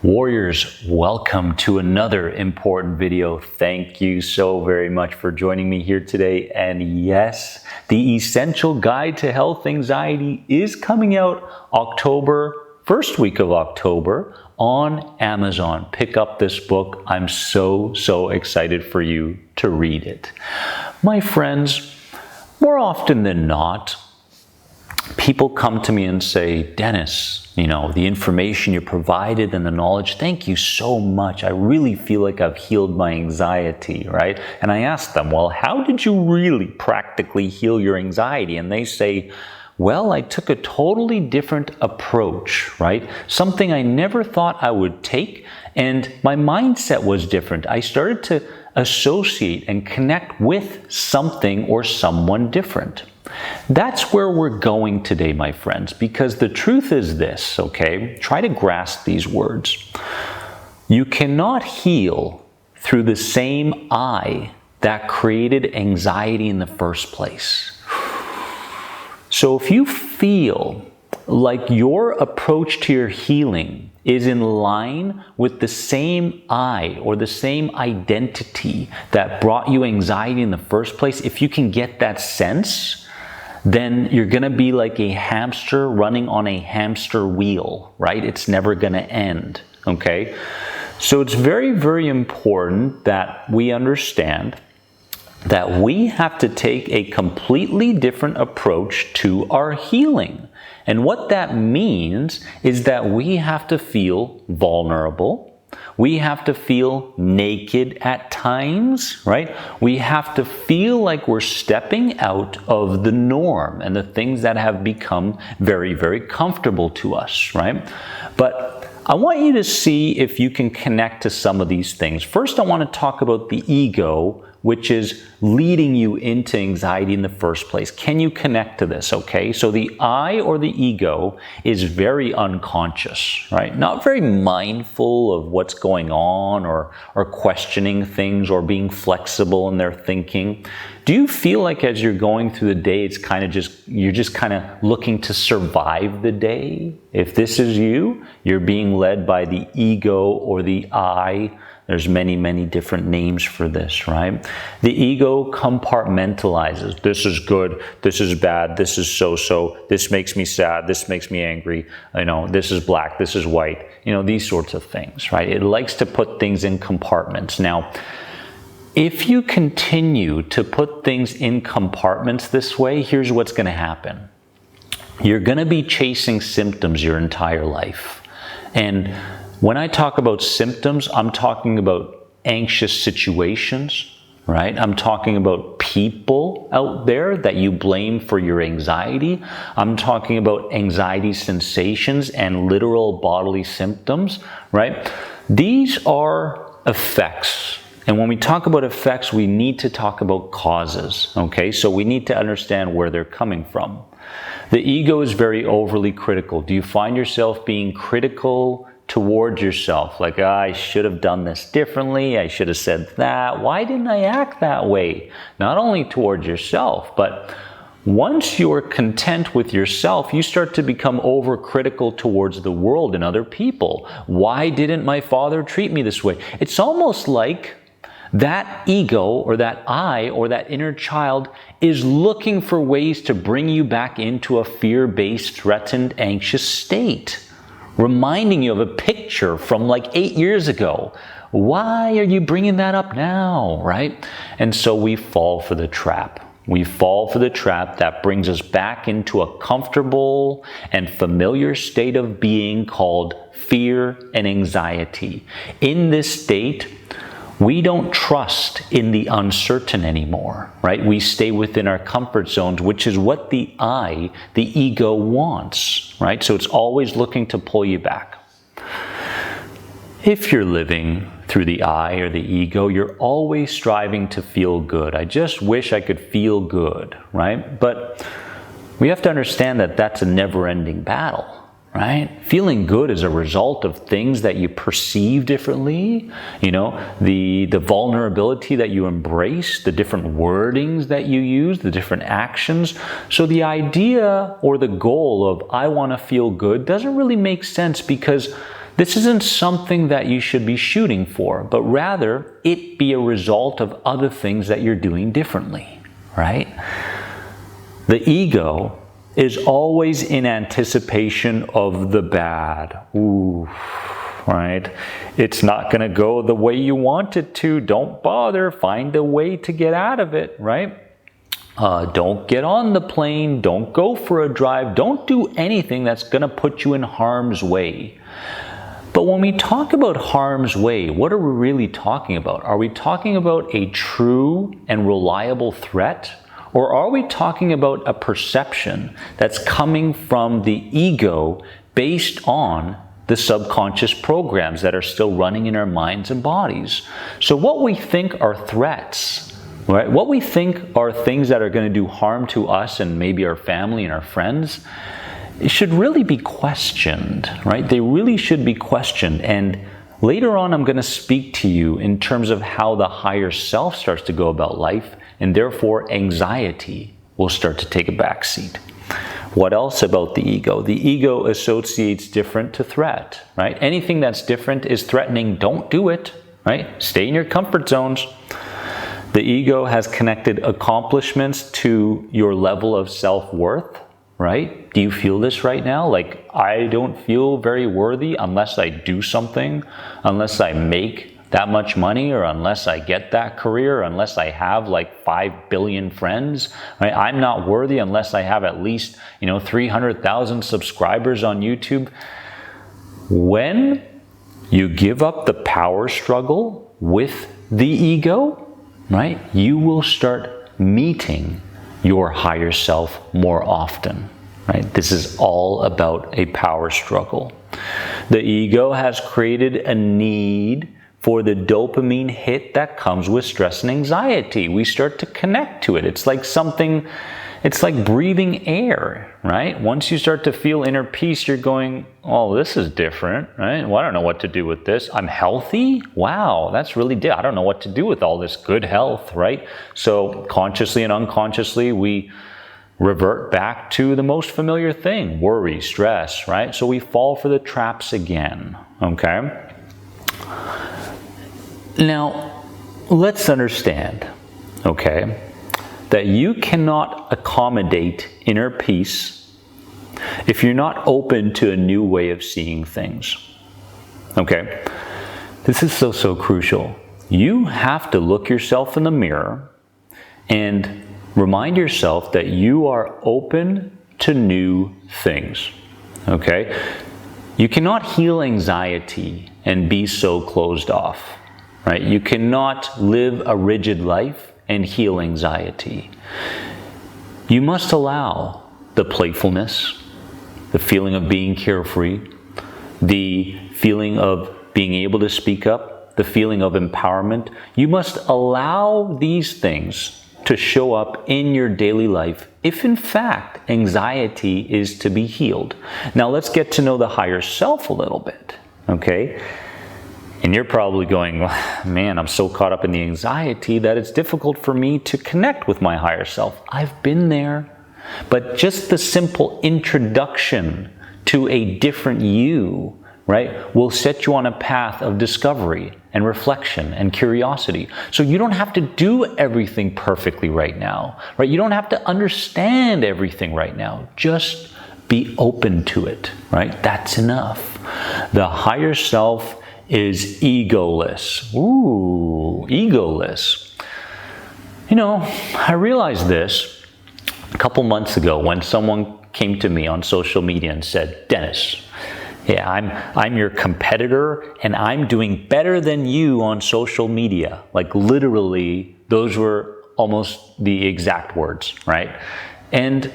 Warriors, welcome to another important video. Thank you so very much for joining me here today. And yes, the Essential Guide to Health Anxiety is coming out first week of October on Amazon. Pick up this book. I'm so excited for you to read it. My friends, more often than not, people come to me and say, Dennis, the information you provided and the knowledge, thank you so much. I really feel like I've healed my anxiety, right? And I ask them, well, how did you really practically heal your anxiety? And they say, well, I took a totally different approach, right? Something I never thought I would take, and my mindset was different. I started to associate and connect with something or someone different. That's where we're going today, my friends, because the truth is this, okay? Try to grasp these words. You cannot heal through the same I that created anxiety in the first place. So if you feel like your approach to your healing is in line with the same I or the same identity that brought you anxiety in the first place, if you can get that sense, then you're going to be like a hamster running on a hamster wheel, right? It's never going to end, okay? So it's very important that we understand that we have to take a completely different approach to our healing. And what that means is that we have to feel vulnerable. We have to feel naked at times, right? We have to feel like we're stepping out of the norm and the things that have become very comfortable to us, right? But I want you to see if you can connect to some of these things. First, I want to talk about the ego, which is leading you into anxiety in the first place. Can you connect to this, okay? So the I or the ego is very unconscious, right? Not very mindful of what's going on or questioning things or being flexible in their thinking. Do you feel like as you're going through the day, it's you're just kind of looking to survive the day? If this is you, you're being led by the ego or the I. There's many different names for this, right? The ego compartmentalizes. This is good, this is bad, this is so-so, this makes me sad, this makes me angry, this is black, this is white, these sorts of things, right? It likes to put things in compartments. Now, if you continue to put things in compartments this way, here's what's going to happen. You're going to be chasing symptoms your entire life. And when I talk about symptoms, I'm talking about anxious situations, right? I'm talking about people out there that you blame for your anxiety. I'm talking about anxiety sensations and literal bodily symptoms, right? These are effects. And when we talk about effects, we need to talk about causes, okay? So we need to understand where they're coming from. The ego is very overly critical. Do you find yourself being critical towards yourself? Like, I should have done this differently. I should have said that. Why didn't I act that way? Not only towards yourself, but once you're content with yourself, you start to become overcritical towards the world and other people. Why didn't my father treat me this way? It's almost like that ego or that I or that inner child is looking for ways to bring you back into a fear-based, threatened, anxious state, reminding you of a picture from like 8 years ago. Why are you bringing that up now, right? And so we fall for the trap. We fall for the trap that brings us back into a comfortable and familiar state of being called fear and anxiety. In this state, we don't trust in the uncertain anymore, right? We stay within our comfort zones, which is what the I, the ego, wants, right? So it's always looking to pull you back. If you're living through the I or the ego, you're always striving to feel good. I just wish I could feel good, right? But we have to understand that that's a never-ending battle, right? Feeling good is a result of things that you perceive differently, the vulnerability that you embrace, the different wordings that you use, the different actions. So the idea or the goal of I want to feel good doesn't really make sense, because this isn't something that you should be shooting for, but rather it be a result of other things that you're doing differently, right? The ego is always in anticipation of the bad. Ooh, right? It's not going to go the way you want it to. Don't bother. Find a way to get out of it, right? Don't get on the plane. Don't go for a drive. Don't do anything that's going to put you in harm's way. But when we talk about harm's way, what are we really talking about? Are we talking about a true and reliable threat? Or are we talking about a perception that's coming from the ego based on the subconscious programs that are still running in our minds and bodies? So what we think are threats, right? What we think are things that are going to do harm to us and maybe our family and our friends, it should really be questioned, right? They really should be questioned. And later on, I'm going to speak to you in terms of how the higher self starts to go about life, and therefore anxiety will start to take a backseat. What else about the ego? The ego associates different to threat, right? Anything that's different is threatening. Don't do it, right? Stay in your comfort zones. The ego has connected accomplishments to your level of self-worth, right? Do you feel this right now? Like, I don't feel very worthy unless I do something, unless I make that much money, or unless I get that career, or unless I have like 5 billion friends, right? I'm not worthy unless I have at least, 300,000 subscribers on YouTube. When you give up the power struggle with the ego, right, you will start meeting your higher self more often, right? This is all about a power struggle. The ego has created a need for the dopamine hit that comes with stress and anxiety. We start to connect to it. It's like something, it's like breathing air, right? Once you start to feel inner peace, you're going, oh, this is different, right? Well, I don't know what to do with this. I'm healthy? Wow, that's really I don't know what to do with all this good health, right? So consciously and unconsciously, we revert back to the most familiar thing, worry, stress, right? So we fall for the traps again, okay? Now, let's understand, okay, that you cannot accommodate inner peace if you're not open to a new way of seeing things, okay? This is so crucial. You have to look yourself in the mirror and remind yourself that you are open to new things, okay? You cannot heal anxiety and be so closed off, right? You cannot live a rigid life and heal anxiety. You must allow the playfulness, the feeling of being carefree, the feeling of being able to speak up, the feeling of empowerment. You must allow these things to show up in your daily life if in fact anxiety is to be healed. Now let's get to know the higher self a little bit, okay? And you're probably going, man, I'm so caught up in the anxiety that it's difficult for me to connect with my higher self. I've been there. But just the simple introduction to a different you, right, will set you on a path of discovery and reflection and curiosity. So you don't have to do everything perfectly right now, right? You don't have to understand everything right now. Just be open to it, right? That's enough. The higher self is egoless. Ooh, egoless. I realized this a couple months ago when someone came to me on social media and said, Dennis, yeah, I'm your competitor and I'm doing better than you on social media. Like literally, those were almost the exact words, right? And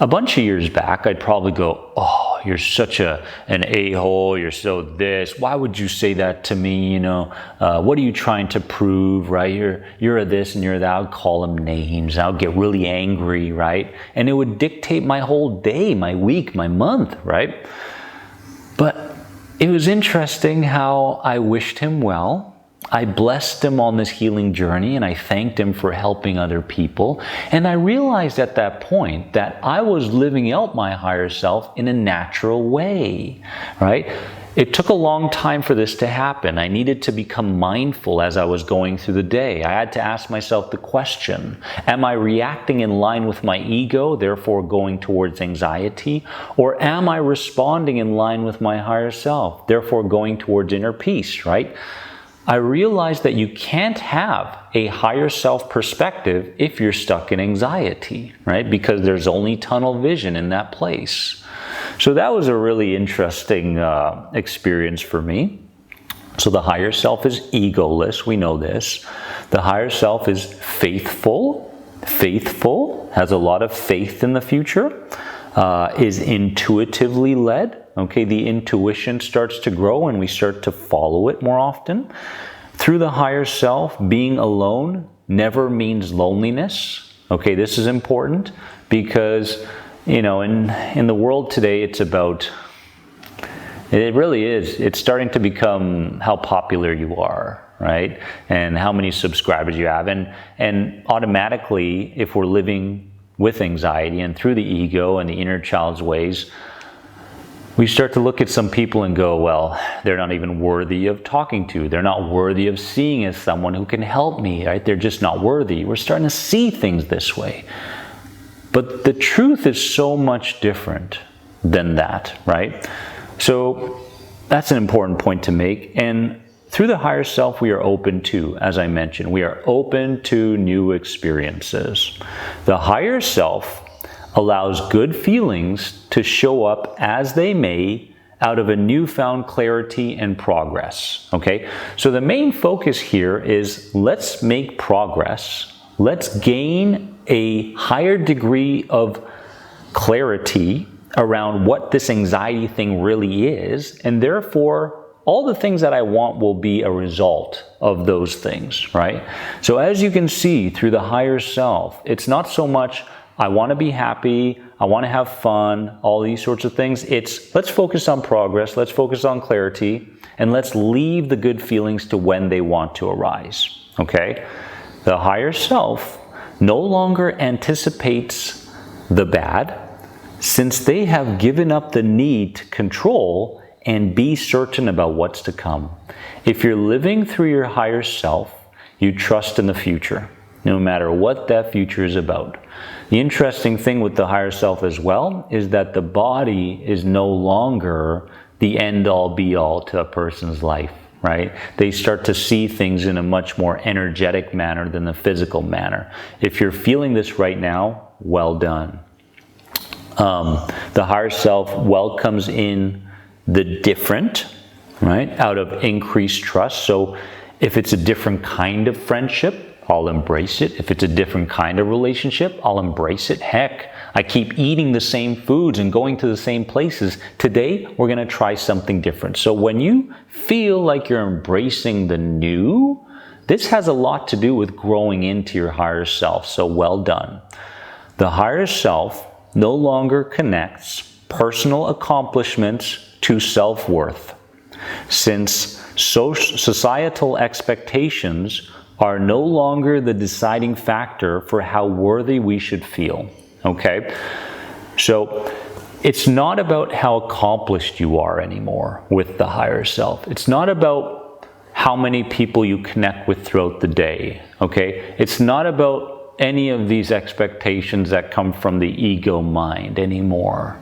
a bunch of years back, I'd probably go, oh, you're such an a-hole, you're so this, why would you say that to me, what are you trying to prove, right? You're a this and you're that. I would call them names, I would get really angry, right? And it would dictate my whole day, my week, my month, right? But it was interesting how I wished him well. I blessed him on this healing journey and I thanked him for helping other people. And I realized at that point that I was living out my higher self in a natural way, right? It took a long time for this to happen. I needed to become mindful as I was going through the day. I had to ask myself the question, am I reacting in line with my ego, therefore going towards anxiety? Or am I responding in line with my higher self, therefore going towards inner peace, right? I realized that you can't have a higher self perspective if you're stuck in anxiety, right? Because there's only tunnel vision in that place. So that was a really interesting experience for me. So the higher self is egoless, we know this. The higher self is faithful, has a lot of faith in the future, is intuitively led. Okay, the intuition starts to grow and we start to follow it more often. Through the higher self, being alone never means loneliness. Okay, this is important because, you know, in the world today, it's about, it really is, it's starting to become how popular you are, right? And how many subscribers you have. And automatically, if we're living with anxiety and through the ego and the inner child's ways, we start to look at some people and go, well, they're not even worthy of talking to. They're not worthy of seeing as someone who can help me, right? They're just not worthy. We're starting to see things this way. But the truth is so much different than that, right? So that's an important point to make. And through the higher self, we are open to, as I mentioned, we are open to new experiences. The higher self allows good feelings to show up as they may out of a newfound clarity and progress, okay? So the main focus here is let's make progress. Let's gain a higher degree of clarity around what this anxiety thing really is, and therefore all the things that I want will be a result of those things, right? So as you can see through the higher self, it's not so much I want to be happy, I want to have fun, all these sorts of things. It's let's focus on progress, let's focus on clarity, and let's leave the good feelings to when they want to arise, okay? The higher self no longer anticipates the bad, since they have given up the need to control and be certain about what's to come. If you're living through your higher self, you trust in the future, no matter what that future is about. The interesting thing with the higher self as well is that the body is no longer the end-all be-all to a person's life, right? They start to see things in a much more energetic manner than the physical manner. If you're feeling this right now, well done. The higher self welcomes in the different, right, out of increased trust. So if it's a different kind of friendship, I'll embrace it. If it's a different kind of relationship, I'll embrace it. Heck, I keep eating the same foods and going to the same places. Today, we're going to try something different. So when you feel like you're embracing the new, this has a lot to do with growing into your higher self. So well done. The higher self no longer connects personal accomplishments to self-worth, since societal expectations are no longer the deciding factor for how worthy we should feel, okay? So it's not about how accomplished you are anymore with the higher self. It's not about how many people you connect with throughout the day, okay? It's not about any of these expectations that come from the ego mind anymore.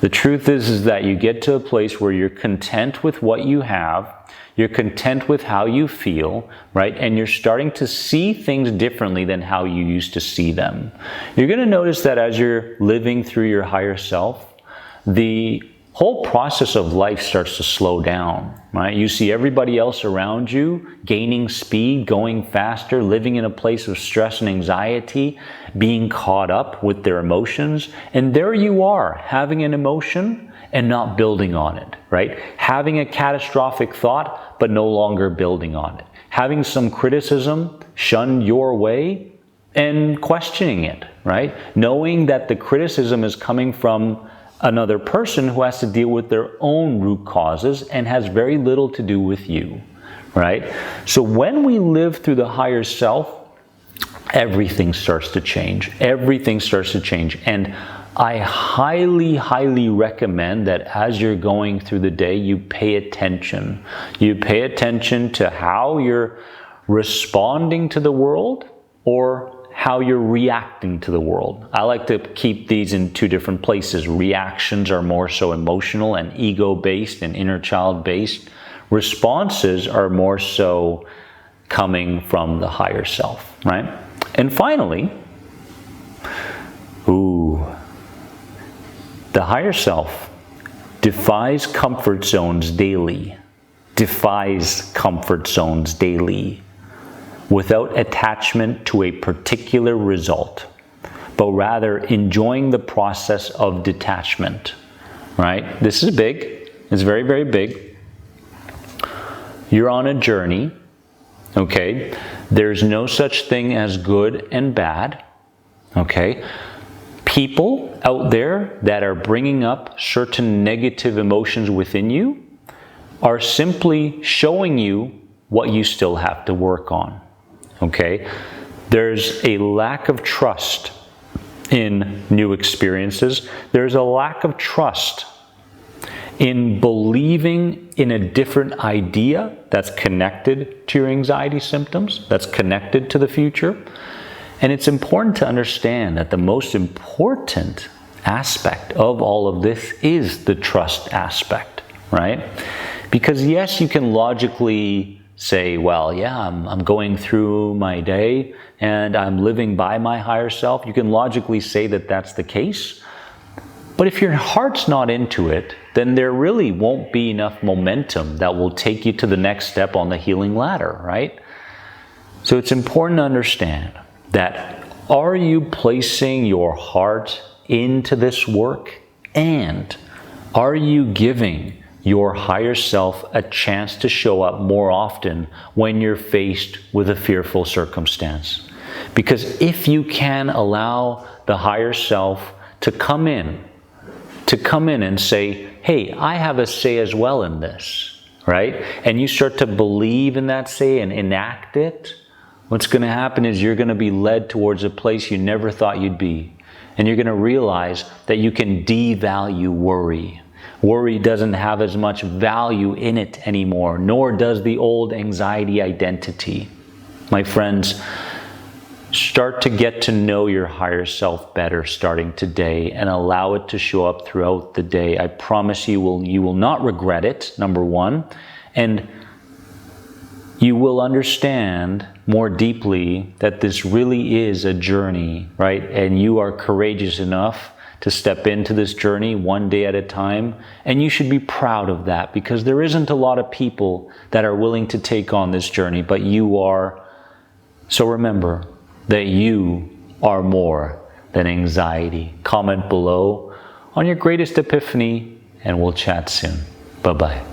The truth is that you get to a place where you're content with what you have, you're content with how you feel, right? And you're starting to see things differently than how you used to see them. You're going to notice that as you're living through your higher self, the whole process of life starts to slow down, right? You see everybody else around you gaining speed, going faster, living in a place of stress and anxiety, being caught up with their emotions. And there you are, having an emotion and not building on it, right? Having a catastrophic thought, but no longer building on it. Having some criticism shunned your way and questioning it, right? Knowing that the criticism is coming from another person who has to deal with their own root causes and has very little to do with you, right? So when we live through the higher self, everything starts to change. Everything starts to change. And I highly, highly recommend that as you're going through the day, you pay attention. You pay attention to how you're responding to the world or how you're reacting to the world. I like to keep these in two different places. Reactions are more so emotional and ego-based and inner child-based. Responses are more so coming from the higher self, right? And finally, the higher self defies comfort zones daily, defies comfort zones daily, without attachment to a particular result, but rather enjoying the process of detachment, right? This is big. It's very, very big. You're on a journey, okay? There's no such thing as good and bad, okay? People out there that are bringing up certain negative emotions within you are simply showing you what you still have to work on. Okay, there's a lack of trust in new experiences. There's a lack of trust in believing in a different idea that's connected to your anxiety symptoms, that's connected to the future. And it's important to understand that the most important aspect of all of this is the trust aspect, right? Because yes, you can logically say, well, yeah, I'm going through my day and I'm living by my higher self. You can logically say that that's the case. But if your heart's not into it, then there really won't be enough momentum that will take you to the next step on the healing ladder, right? So it's important to understand that, are you placing your heart into this work? And are you giving your higher self a chance to show up more often when you're faced with a fearful circumstance? Because if you can allow the higher self to come in and say, hey, I have a say as well in this, right? And you start to believe in that say and enact it, what's going to happen is you're going to be led towards a place you never thought you'd be. And you're going to realize that you can devalue worry. Worry doesn't have as much value in it anymore, nor does the old anxiety identity. My friends, start to get to know your higher self better starting today and allow it to show up throughout the day. I promise you will not regret it, number one, and you will understand more deeply that this really is a journey, right? And you are courageous enough to step into this journey one day at a time. And you should be proud of that, because there isn't a lot of people that are willing to take on this journey, but you are. So remember that you are more than anxiety. Comment below on your greatest epiphany and we'll chat soon. Bye-bye.